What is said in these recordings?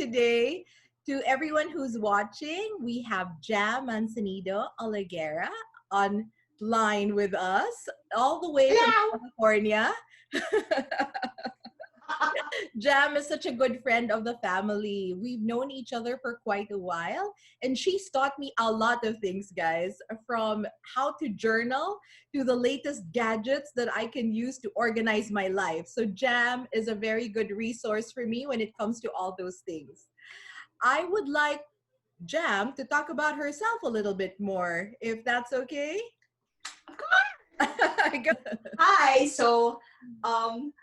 today. To everyone who's watching, we have Jam Mancenido Olaguera online with us, all the way from Hello. California. Jam is such a good friend of the family. We've known each other for quite a while, and she's taught me a lot of things, guys, from how to journal to the latest gadgets that I can use to organize my life. So, Jam is a very good resource for me when it comes to all those things. I would like Jam to talk about herself a little bit more, if that's okay. Of course. Go. Hi. Um,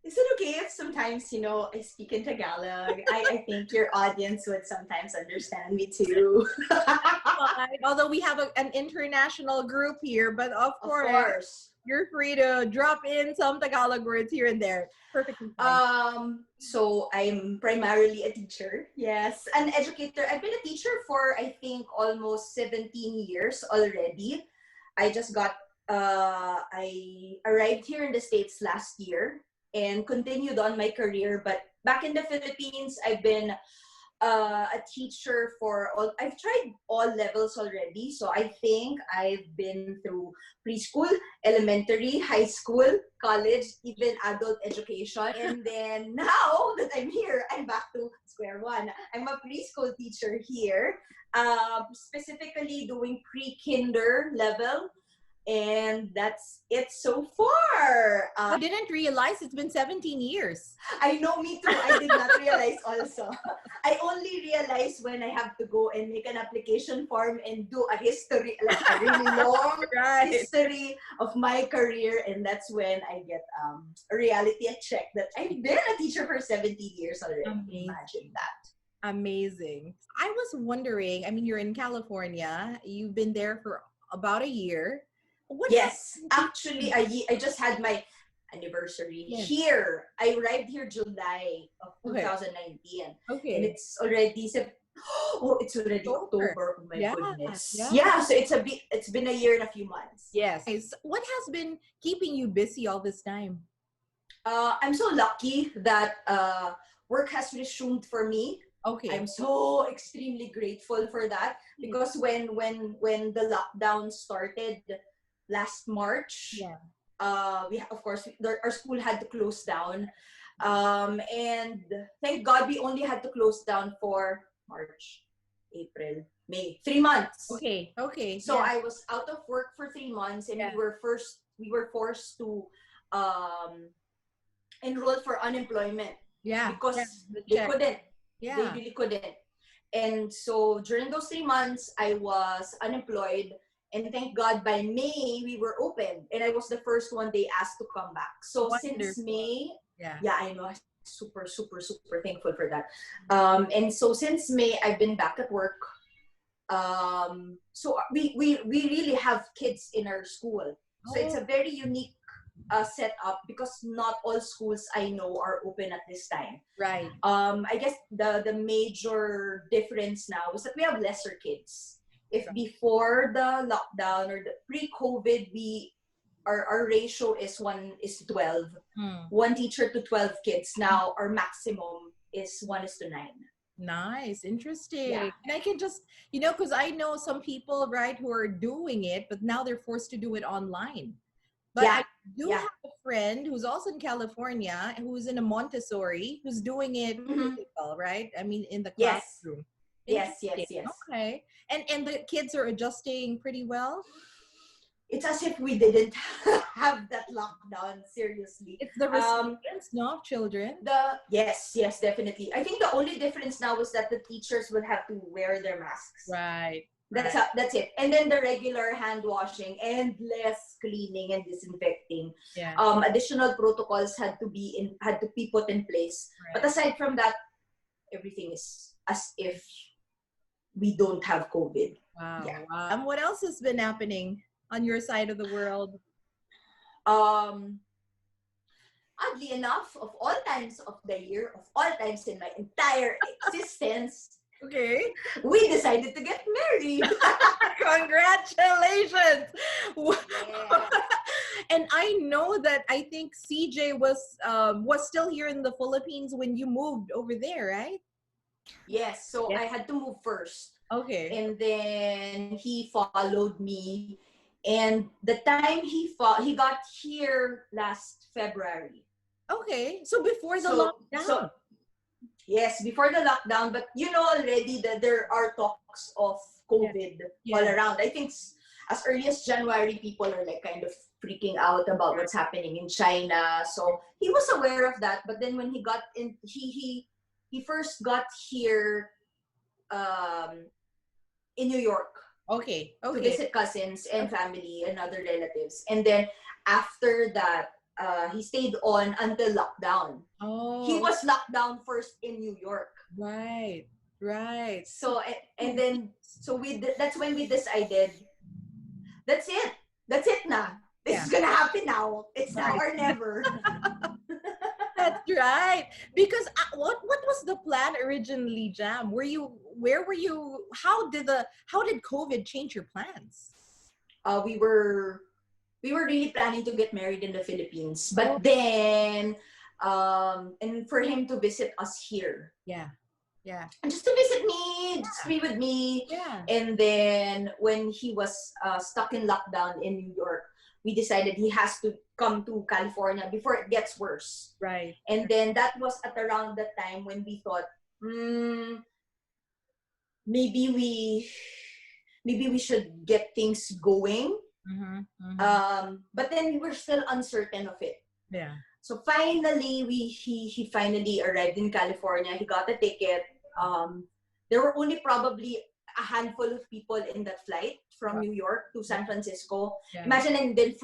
is it okay if sometimes, I speak in Tagalog? I think your audience would sometimes understand me too. Fine. Although we have an international group here, but of Of course, course. you're free to drop in some Tagalog words here and there. Perfectly fine. So I'm primarily a teacher. Yes, an educator. I've been a teacher for I think almost 17 years already. I arrived here in the States last year and continued on my career. But back in the Philippines, I've been a teacher I've tried all levels already. So I think I've been through preschool, elementary, high school, college, even adult education. And then now that I'm here, I'm back to square one. I'm a preschool teacher here, specifically doing pre-kinder level. And that's it so far. I didn't realize it's been 17 years. I know, me too. I did not realize also. I only realized when I have to go and make an application form and do a history, like a really long Right. history of my career. And that's when I get a reality check that I've been a teacher for 17 years already. Amazing. Imagine that. Amazing. I was wondering, I mean, you're in California. You've been there for about a year. What Yes, happened? actually, I just had my anniversary Yes. here. I arrived here July of Okay. 2019. Okay. And it's already it's already October. October. Oh my Yeah, goodness. yeah. Yeah, so it's been a year and a few months. Yes. What has been keeping you busy all this time? I'm so lucky that work has resumed for me. Okay. I'm so extremely grateful for that because when the lockdown started last March, Yeah. Our school had to close down, and thank God we only had to close down for March, April, May, 3 months. Okay. Okay. So yeah. I was out of work for 3 months, and Yeah. we were forced to enroll for unemployment. Yeah. Because the they check. couldn't. Yeah. They really couldn't. And so during those 3 months, I was unemployed. And thank God by May, we were open. And I was the first one they asked to come back. So since Wonderful. May, Yeah. I know, I'm super, super, super thankful for that. And so since May, I've been back at work. So we really have kids in our school. So it's a very unique setup because not all schools I know are open at this time. Right. I guess the major difference now is that we have lesser kids. If before the lockdown or the pre-COVID, our ratio is 1:12, 1 teacher to 12 kids. Now our maximum is 1:9. Nice, interesting. Yeah. And I can just, because I know some people, right, who are doing it, but now they're forced to do it online. But Yeah. I do have a friend who's also in California, who's in a Montessori, who's doing it physical, right? I mean, in the classroom. Yes. Interesting. Okay. And the kids are adjusting pretty well? It's as if we didn't have that lockdown, seriously. It's the resilience, no, of children. Yes, definitely. I think the only difference now is that the teachers will have to wear their masks. Right. That's it. And then the regular hand washing and less cleaning and disinfecting. Yeah. Additional protocols had to be put in place. Right. But aside from that, everything is as if we don't have COVID. Wow. Yeah. Wow. And what else has been happening on your side of the world? Oddly enough, of all times of the year, of all times in my entire existence, Okay. we decided to get married. Congratulations. Yeah. And I know that I think CJ was still here in the Philippines when you moved over there, right? Yes, so Yes. I had to move first. Okay. And then he followed me. And the time he got here last February. Okay. So before the So lockdown. yes, before the lockdown, but you know already that there are talks of Yeah. COVID all Yeah. around. I think as early as January, people are like kind of freaking out about what's happening in China. So he was aware of that. But then when he got in, he first got here um, in New York Okay. to Okay. visit cousins and Okay. family and other relatives. And then after that, he stayed on until lockdown. He Oh, was locked down first in New York. right. Right. So So and 2 weeks. then that's when we decided that's it. That's it na. This Yeah. is gonna happen now. It's now Right. or never. That's right. Because what was the plan originally, Jam? Where were you? How did COVID change your plans? We were really planning to get married in the Philippines, Oh, but then and for him to visit us here, yeah. Yeah. and just to visit me, just to be with me. Yeah. And then when he was stuck in lockdown in New York, we decided he has to come to California before it gets worse. Right. And then that was at around the time when we thought, hmm, maybe we maybe we should get things going. Mm-hmm. Mm-hmm. But then we were still uncertain of it. Yeah. So finally, he finally arrived in California. He got a ticket. There were only probably a handful of people in that flight from Wow. New York to San Francisco. Yeah. Imagine, and then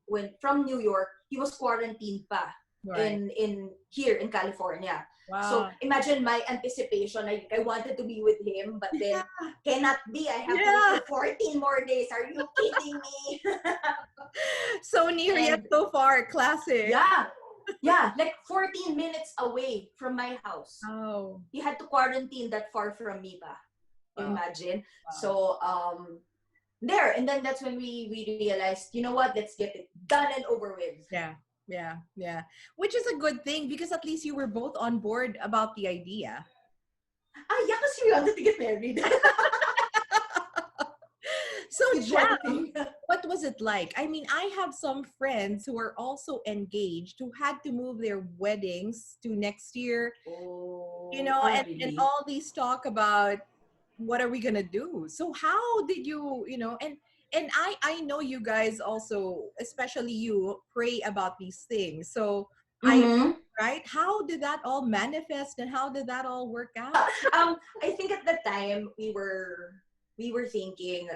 when from New York, he was quarantined pa Right. in here in California. So Wow. imagine my anticipation. I wanted to be with him, but then cannot be. I have to wait Yeah. for 14 more days. Are you kidding me? So near yet And so far. Classic. yeah, yeah, like 14 minutes away from my house. Oh. He had to quarantine that far from me pa. Wow. Imagine. Wow. So there, and then that's when we realized, you know what, let's get it done and over with. Yeah. Yeah. Yeah. Which is a good thing because at least you were both on board about the idea. Ah, yeah, because we wanted to get married. So, It's one Jam, thing. what was it like? I mean, I have some friends who are also engaged who had to move their weddings to next year, Oh, ah, and really? all these talk about what are we gonna do. So, how did and I know you guys also, especially you, pray about these things. So, I Mm-hmm. right? How did that all manifest and how did that all work out? I think at the time we were thinking,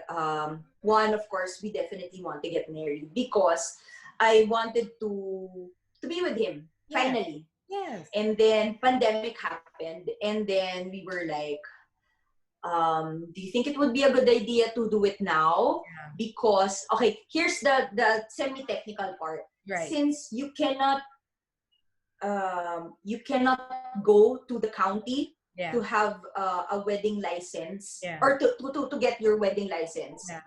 one, of course, we definitely want to get married because I wanted to be with him Yes, finally. yes, And then pandemic happened, and then we were like, do you think it would be a good idea to do it now? yeah, Because okay, here's the semi technical part. right, Since you cannot go to the county to yeah, have a wedding license yeah, or to get your wedding license. yeah,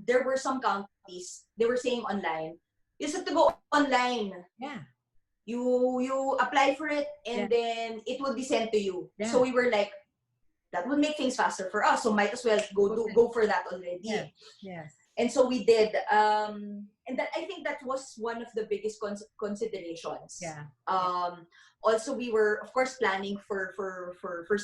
There were some counties, they were saying online, you just have to go online. yeah, You apply for it yeah, and then it will be sent to you. So yeah. we were like, that would make things faster for us. So might as well go for that already. Yes, yes, And so we did. And that I think that was one of the biggest considerations. yeah, yeah, Also, we were of course planning for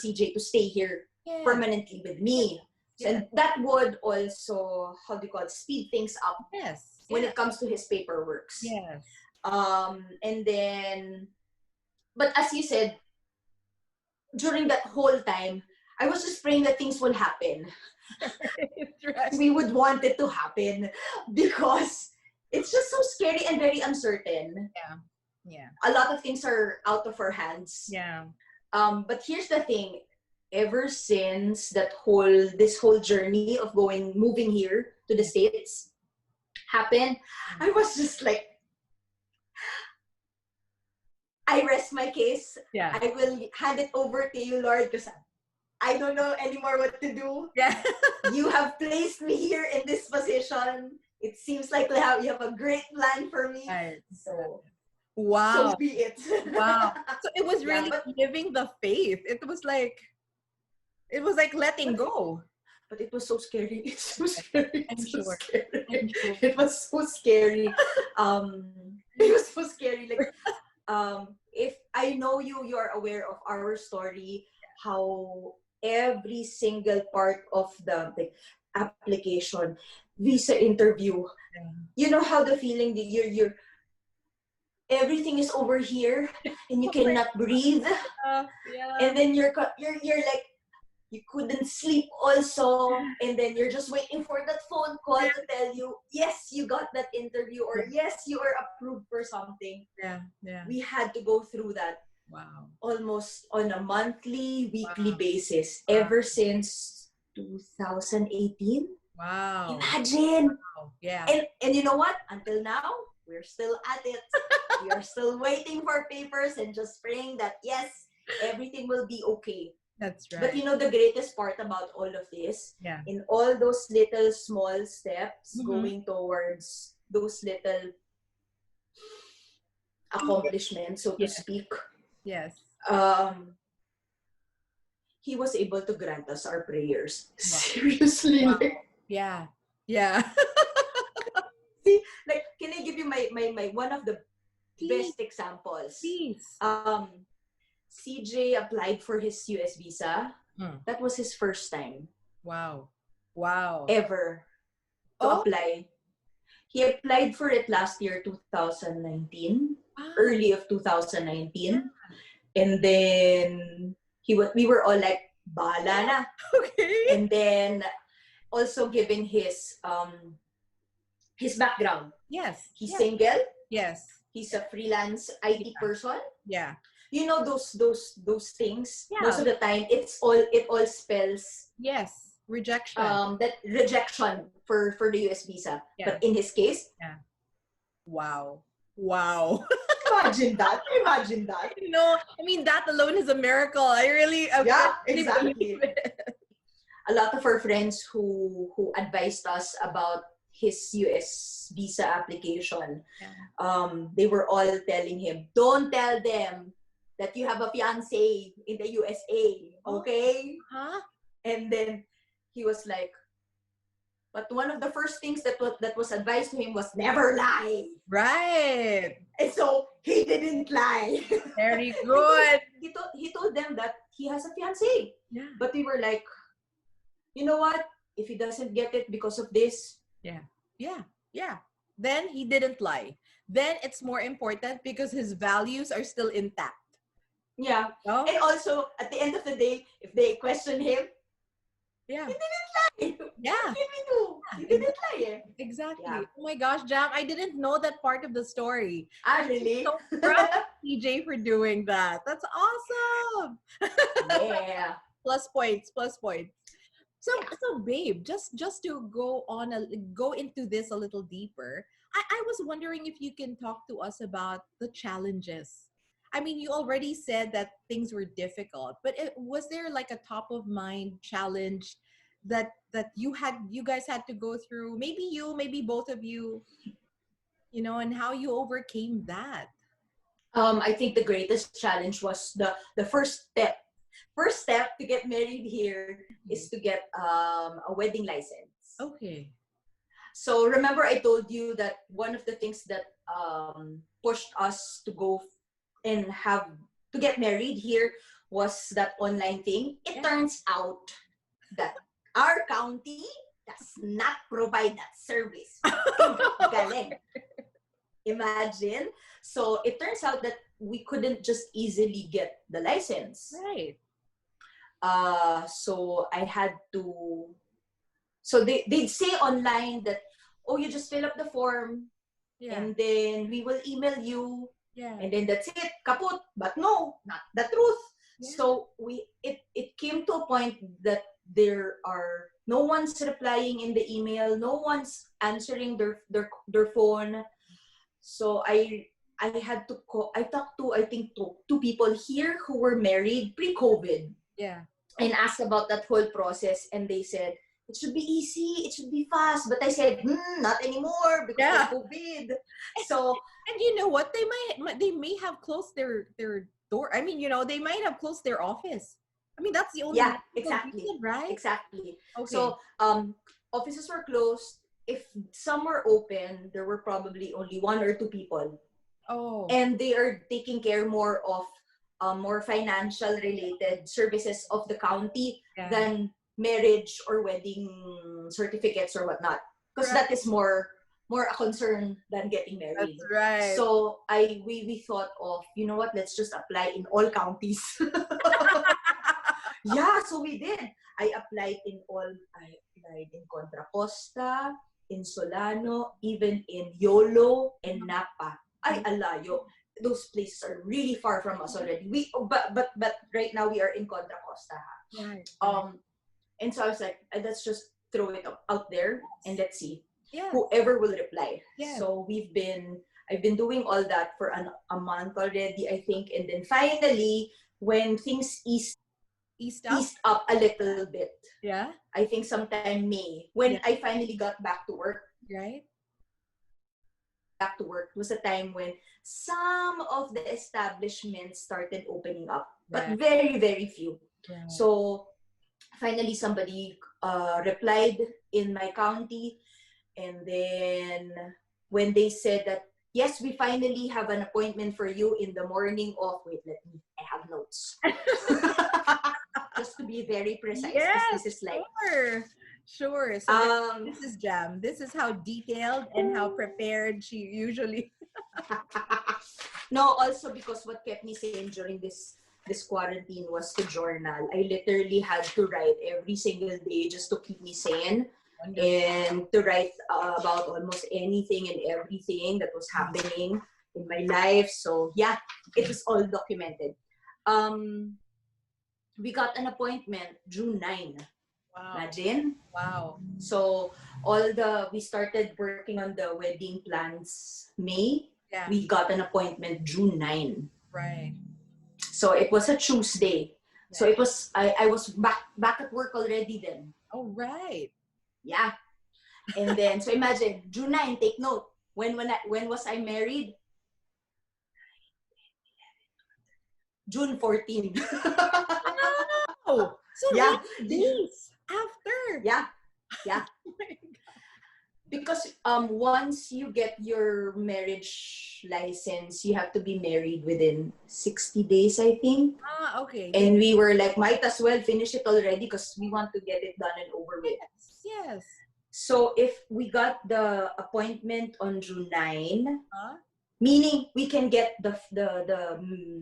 CJ to stay here yes, permanently with me, yes, and that would also, how do you call it, speed things up yes, when yes, it comes to his paperworks. yes. And then, but as you said, during that whole time, I was just praying that things will happen. Right. We would want it to happen because it's just so scary and very uncertain. Yeah, yeah, A lot of things are out of our hands. yeah. But here's the thing. Ever since this whole journey of moving here to the States happened, I was just like, I rest my case. Yeah. I will hand it over to you, Lord, because I don't know anymore what to do. Yeah. You have placed me here in this position. It seems like you have a great plan for me. Right. So So Wow. be it. Wow. So it was Yeah, really living the faith. It was like letting but go. but it was so scary. It's so scary. I'm It's so sure. scary. I'm sure. It was so scary. It was so scary. Like, if I know you, you are aware of our story, how every single part of the application, visa interview, Yeah. you know how the feeling that you're everything is over here and you Oh my cannot breathe, God. Yeah. and then you're like you couldn't sleep also, and then you're just waiting for that phone call Yeah. to tell you yes you got that interview, or Yeah. yes you are approved for something. Yeah. Yeah. We had to go through that Wow. almost on a monthly, weekly Wow. basis Wow. ever since 2018. Wow. Imagine. Wow. Yeah. And you know what, until now we're still at it. We are still waiting for papers and just praying that yes, everything will be okay. That's But right. you know the greatest part about all of this, Yeah. in all those little small steps Mm-hmm. going towards those little accomplishments, so to Yes. speak, Yes. um, he was able to grant us our prayers. Wow. Seriously, Wow. like, Yeah. Yeah. see, like, can I give you my one of the Please. best examples? Please. CJ applied for his US visa. Hmm. That was his first time Wow. Wow. ever to Oh. apply. He applied for it last year, 2019, Wow. early of 2019. And then we were all like, bahala na. Okay. And then also given his background. Yes. He's Yes. single. Yes. He's a freelance IT Yeah. person. Yeah. You know those things. Most Yeah. of the time, it all spells Yes. Rejection. that rejection for the US visa. Yeah. But in his case, Yeah. Wow. Wow. imagine that. Imagine that. I mean, that alone is a miracle. I Yeah, really believe exactly. it. A lot of our friends who advised us about his US visa application, Yeah. they were all telling him, don't tell them that you have a fiance in the USA, okay? Huh? And then he was like, but one of the first things that was advised to him was never lie. Right. And so he didn't lie. Very he, told, good. he told them that he has a fiance. Yeah. But we were like, you know what? If he doesn't get it because of this, Yeah. Yeah. Yeah. Then he didn't lie. Then it's more important because his values are still intact. yeah. Oh? And also, at the end of the day, if they question him, Yeah. he didn't lie. Yeah. What can we do? He didn't lie. Eh? Exactly. Yeah. Oh my gosh, Jam, I didn't know that part of the story. Ah, really? So proud of TJ for doing that. That's awesome. Yeah. Plus points, plus points. So, Yeah. so babe, just to go into this a little deeper, I was wondering if you can talk to us about the challenges. I mean, you already said that things were difficult, but was there like a top of mind challenge that you guys had to go through? Maybe you, maybe both of you, and how you overcame that. I think the greatest challenge was the first step. First step to get married here is to get a wedding license. Okay. So remember I told you that one of the things that pushed us to go and have to get married here was that online thing. It Yeah. turns out that our county does not provide that service. Galing. Imagine. So it turns out that we couldn't just easily get the license. Right. So I had to. So they'd say online that, oh, you just fill up the form, Yeah. and then we will email you, Yeah. and then that's it, kaput. But no, not the truth. Yeah. So it came to a point that there are no one's replying in the email, no one's answering their phone. So I had to call. I talked to, I think, two people here who were married pre-COVID Yeah. and asked about that whole process, and they said it should be easy, it should be fast. But I said, not anymore because Yeah. of COVID. So And you know what? They may have closed their door. I mean, they might have closed their office. I mean, that's the only yeah, logical exactly. reason, right? Exactly. Okay. So offices were closed. If some were open, there were probably only one or two people. Oh, And they are taking care more of more financial related services of the county yeah. than marriage or wedding certificates or whatnot, because Right. that is more a concern than getting That's married. right. So we thought of, you know what, let's just apply in all counties. Yeah, so we did. I applied in Contra Costa, in Solano, even in Yolo and Napa. Ay, alayo. Those places are really far from us already. But right now we are in Contra Costa. Right. Right. Um and so I was like, let's just throw it out there and let's see Yes. whoever will reply. Yes. So I've been doing all that for a month already, I think, and then finally when things East up. eased up a little bit. Yeah. I think sometime May, when Yeah. I finally got back to work. Right. Back to work was a time when some of the establishments started opening up, but Right. very, very few. Right. So finally somebody replied in my county, and then when they said that, yes, we finally have an appointment for you in the morning of, wait, I have notes. Just to be very precise, because Yes. this is like, Sure. Sure. So um, this is Jam. This is how detailed and how prepared she usually. no, also because what kept me sane during this quarantine was to journal. I literally had to write every single day just to keep me sane, Wonderful. and to write about almost anything and everything that was happening in my life. So yeah, it is all documented. Um, we got an appointment June 9. Wow. Imagine. Wow. So we started working on the wedding plans May. Yeah. We got an appointment June 9. Right. So it was a Tuesday. So Right. it was I was back at work already then. Oh, right. Yeah. And then so imagine June 9, take note. When was I married? June 14. Oh, so Yeah. 8 days after. Yeah. Yeah. Oh my God. Because once you get your marriage license, you have to be married within 60 days, I think. Ah, okay. And we were like, might as well finish it already because we want to get it done and over with. Yes. Yes. So if we got the appointment on June 9, Huh? meaning we can get the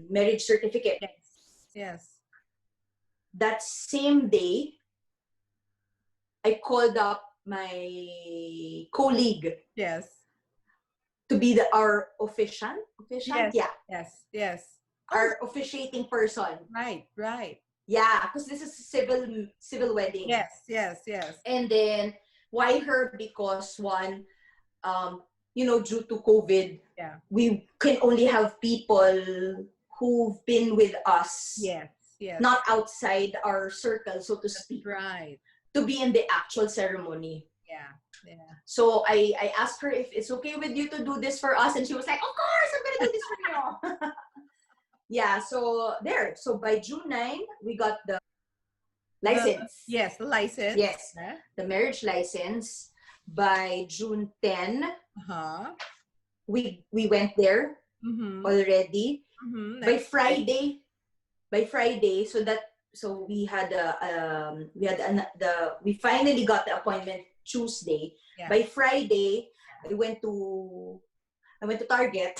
marriage certificate. Yes. Yes. That same day, I called up my colleague Yes. to be our officiant. Yes. Yeah. Yes. Yes. Our officiating person. Right. Right. Yeah, because this is civil wedding. Yes. Yes. Yes. And then why her? Because one, due to COVID, Yeah. we can only have people who've been with us, Yes. Yes. not outside our circle, so to speak, Right. to be in the actual ceremony. Yeah. Yeah. So I asked her if it's okay with you to do this for us, and she was like, "Of course, I'm gonna do this for you." Yeah. So there. So by June 9, we got the license. Yes, the license. Yes, Yeah. the marriage license. By June 10, Uh-huh. we went there Mm-hmm. already. Mm-hmm. By Nice. Friday, so we finally got the appointment Tuesday. Yeah. By Friday, I went to Target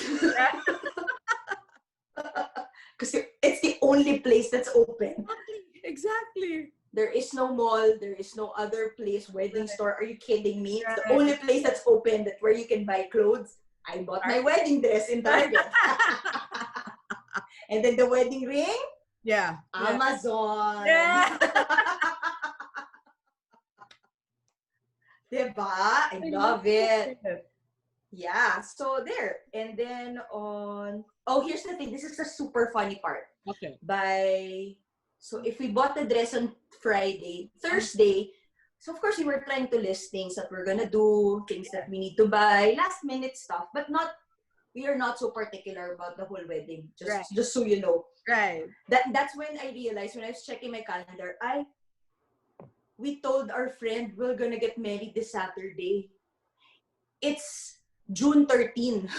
because it's the only place that's open. Exactly. There is no mall. There is no other place, wedding Right. store. Are you kidding me? It's the Right. only place that's open where you can buy clothes. I bought my wedding dress in Target. And then the wedding ring, Yeah. Amazon. Yeah. Diba? I love it. Yeah, so there. And then here's the thing. This is the super funny part. Okay. So if we bought the dress on Friday, Thursday, So of course we were trying to list things that we're gonna do, things that we need to buy, last minute stuff, but we are not so particular about the whole wedding. Right. Just so you know. Right. That's when I realized, when I was checking my calendar, we told our friend we're gonna get married this Saturday. It's June 13.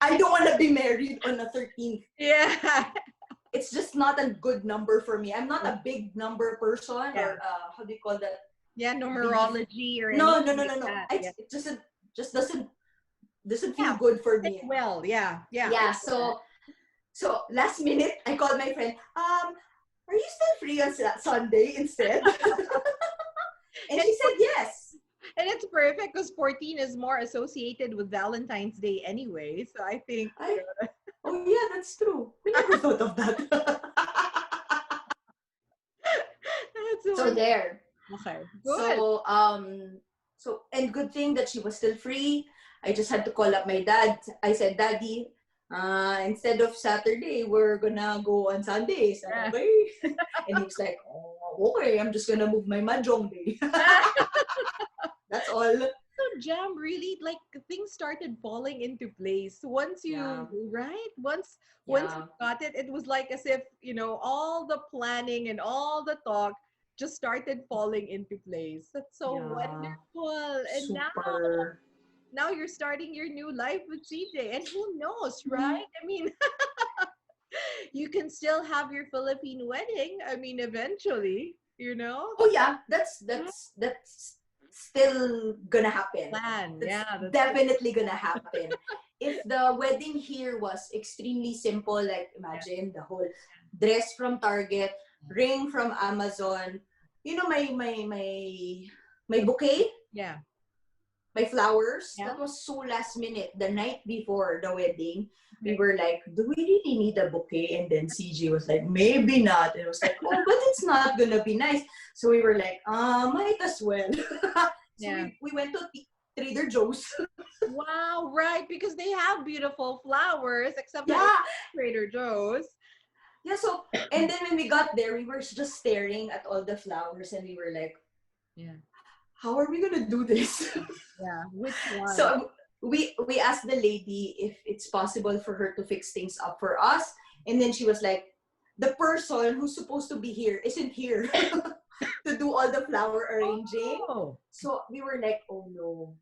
I don't want to be married on the 13th. Yeah. It's just not a good number for me. I'm not a big number person, or how do you call that? Yeah, numerology or No. anything like that. It just doesn't feel Yeah. good for me. Well, yeah. Yeah. So last minute, I called my friend. Are you still free on Sunday instead? And she said yes. And it's perfect because 14 is more associated with Valentine's Day anyway. So I think. Oh yeah, that's true. We never thought of that. So there. Okay. Good. So and good thing that she was still free. I just had to call up my dad. I said, Daddy, instead of Saturday, we're gonna go on Sunday. Is that okay? And he was like, oh, okay, I'm just gonna move my mahjong day. That's all. So Jam, really, like, things started falling into place once you once you got it. It was like as if, all the planning and all the talk just started falling into place. That's so wonderful. And now you're starting your new life with CJ, and who knows, right? I mean, you can still have your Philippine wedding. I mean, eventually, Oh yeah, that's still gonna happen. That's definitely gonna happen. If the wedding here was extremely simple, like imagine the whole dress from Target, ring from Amazon, my bouquet, my flowers, that was so last minute. The night before the wedding, we were like, do we really need a bouquet? And then CJ was like, maybe not. And it was like, oh, but it's not gonna be nice. So we were like, might as well. So we went to Trader Joe's. Wow, right, because they have beautiful flowers, except for Trader Joe's. Yeah, so, and then when we got there, we were just staring at all the flowers, and we were like, how are we gonna do this? Yeah, which one? So we asked the lady if it's possible for her to fix things up for us, and then she was like, the person who's supposed to be here isn't here to do all the flower arranging. So we were like, oh no.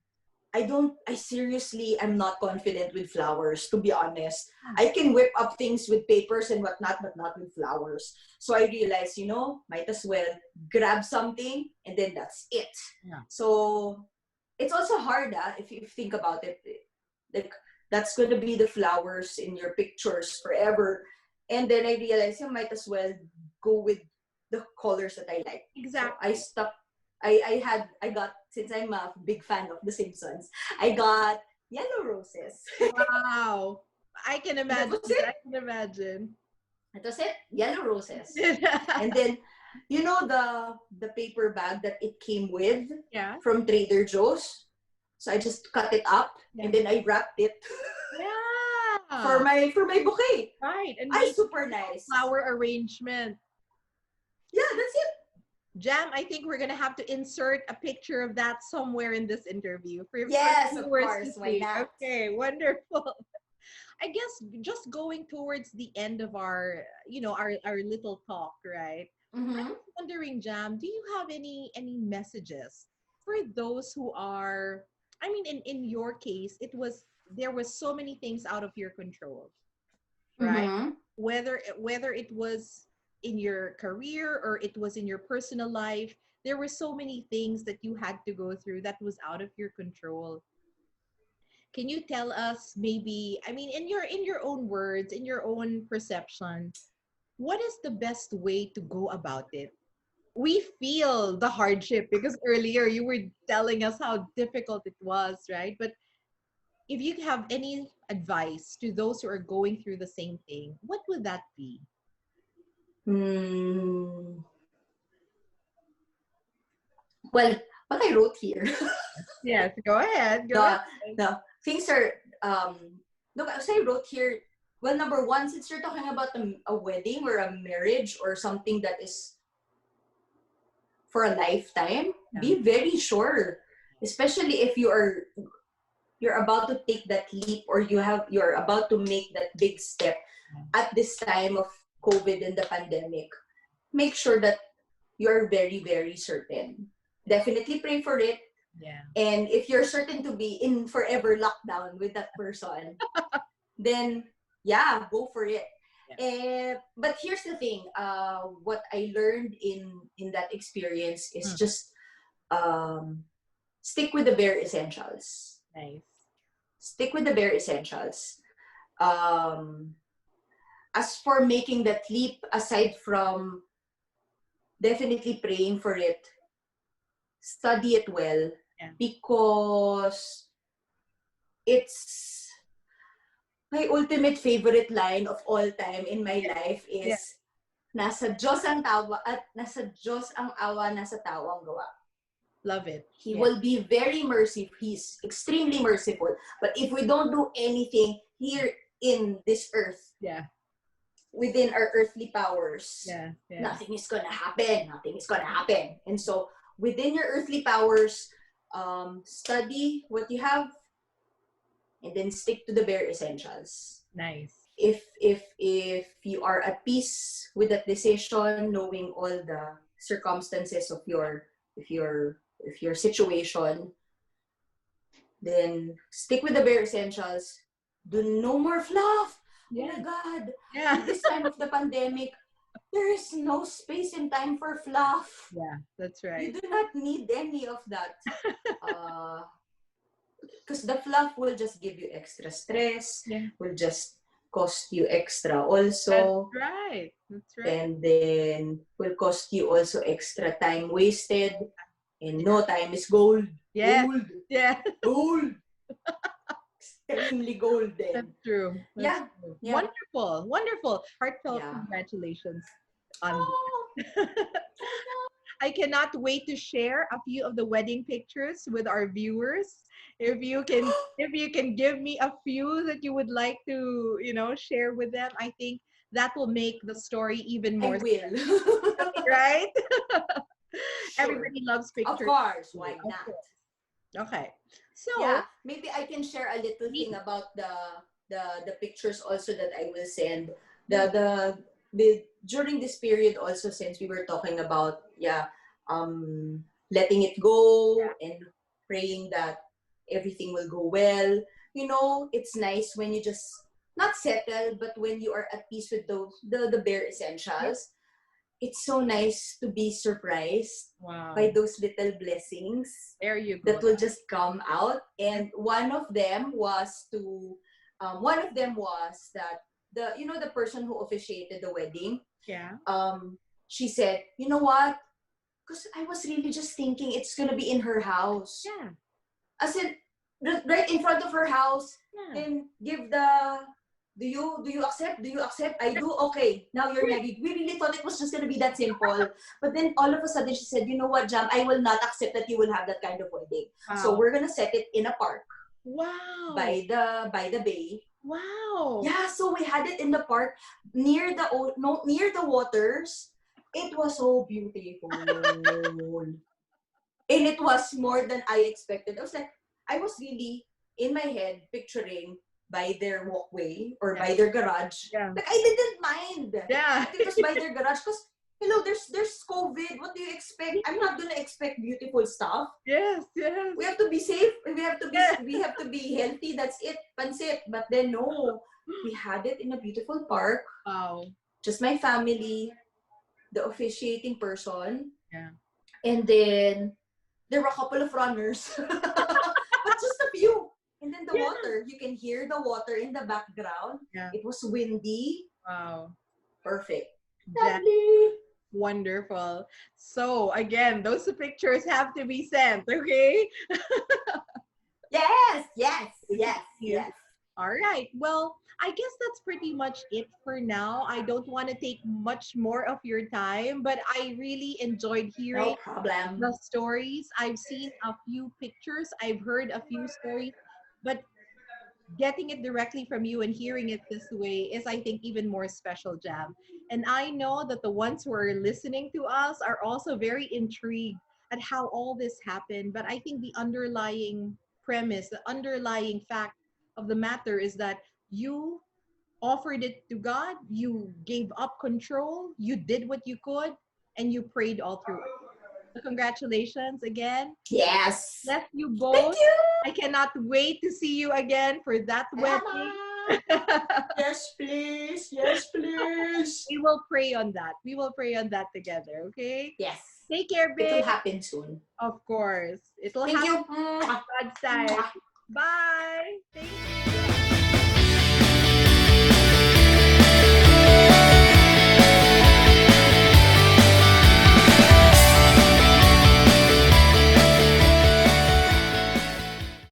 I seriously am not confident with flowers, to be honest. I can whip up things with papers and whatnot, but not with flowers. So I realized, might as well grab something and then that's it. Yeah. So it's also hard, if you think about it. Like, that's going to be the flowers in your pictures forever. And then I realized, might as well go with the colors that I like. Exactly. So I got, since I'm a big fan of The Simpsons, I got yellow roses. Wow. I can imagine. That was it. Yellow roses. And then, the paper bag that it came with from Trader Joe's. So I just cut it up and then I wrapped it. For my bouquet. Right. And super nice. Flower arrangement. Yeah, that's it. Jam, I think we're going to have to insert a picture of that somewhere in this interview. Yes, of course. Why not? Okay, wonderful. I guess just going towards the end of our, our little talk, right? Mm-hmm. I'm wondering, Jam, do you have any messages for those who are, I mean, in your case, there was so many things out of your control, right? Mm-hmm. Whether it was in your career or it was in your personal life, there were so many things that you had to go through that was out of your control. Can you tell us, maybe, I mean, in your own words, in your own perception, what is the best way to go about it? We feel the hardship because earlier you were telling us how difficult it was, right? But if you have any advice to those who are going through the same thing, what would that be? Well, what I wrote here. Yes, go ahead. The things are, look, as I wrote here, well, number one, since you're talking about a wedding or a marriage or something that is for a lifetime, Yeah. be very sure. Especially if you're about to take that leap, or you're about to make that big step at this time of COVID and the pandemic. Make sure that you're very, very certain. Definitely pray for it. Yeah. And if you're certain to be in forever lockdown with that person, then yeah, go for it. Yeah. But here's the thing. What I learned in that experience is Mm. just um, stick with the bare essentials. Nice. Stick with the bare essentials. Um, as for making that leap, aside from definitely praying for it, study it well, Yeah. because it's my ultimate favorite line of all time in my life Yeah. is nasa Diyos ang tawa at nasa Diyos ang awa, nasa tao ang gawa. Love it. He Yeah. will be very merciful. He's extremely merciful. But if we don't do anything here in this earth, Yeah. within our earthly powers, Yeah. Yeah. nothing is gonna happen. Nothing is gonna happen. And so, within your earthly powers, study what you have, and then stick to the bare essentials. Nice. If you are at peace with that decision, knowing all the circumstances of your situation, then stick with the bare essentials. Do no more fluff. Yeah. Oh my God! Yeah. At this time of the pandemic, there is no space and time for fluff. Yeah. That's You right. do not need any of that. Because the fluff will just give you extra stress, Yeah. will just cost you extra That's also, right. That's right. and then will cost you also extra time wasted. And no time is gold. Yeah. Gold. Yeah. Gold. Extremely golden. That's true. That's Yeah. true. Yeah. Wonderful. Wonderful. Heartfelt Yeah. congratulations on Oh, I cannot wait to share a few of the wedding pictures with our viewers. If you can give me a few that you would like to, share with them, I think that will make the story even I more will. right? Sure. Everybody loves Of pictures. course. Why Of not? course. Okay. Yeah, So, maybe I can share a little please, thing about the pictures also that I will send. yeah, The during this period also, since we were talking about letting it go and praying that everything will go well. It's nice when you just not settle, but when you are at peace with the bare yeah. essentials. It's so nice to be surprised by Wow. those little blessings There you that go. will just come out. And one of them was that the person who officiated the wedding, Yeah. she said, you know what? Because I was really just thinking it's gonna be in her house. Yeah. As in, right in front of her house, Yeah. and give the. Do you accept? Do you accept? I do. Okay. Now you're married. We really thought it was just gonna be that simple, but then all of a sudden she said, "You know what, Jam? I will not accept that you will have that kind of wedding. So Wow. we're gonna set it in a park Wow. by the bay." Wow. Yeah. So we had it in the park near the no near the waters. It was so beautiful, and it was more than I expected. I was really in my head picturing by their walkway or Yeah. by their garage. Yeah. Like I didn't mind Yeah. that it was by their garage, because hello, there's COVID. What do you expect? I'm not gonna expect beautiful stuff. Yes. Yes. We have to be safe. We have to be Yeah. we have to be healthy. That's it. Pansit. But then no, we had it in a beautiful park. Wow. Just my family, the officiating person, Yeah. and then there were a couple of runners, but just a few. And then the Yeah. water, you can hear the water in the background. Yeah. It was windy. Wow. Perfect. That's Lovely. wonderful. So again, those pictures have to be sent, okay? Yes, yes, yes, Yes. yes. All right. Well, I guess that's pretty much it for now. I don't want to take much more of your time, but I really enjoyed No hearing problem. the stories. I've seen a few pictures, I've heard a few stories, but getting it directly from you and hearing it this way is, I think, even more special, Jam. And I know that the ones who are listening to us are also very intrigued at how all this happened. But I think the underlying premise, the underlying fact of the matter is that you offered it to God, you gave up control, you did what you could, and you prayed all through it. So, congratulations again. Yes. Bless you Thank both. you. I cannot wait to see you again for that wedding. Salamat. Yes, please. Yes, please. We will pray on that. We will pray on that together, okay? Yes. Take care, It babe. will happen soon. Of course. It'll Thank happen you. Mwah. God's time. Mwah. Bye. Thank you.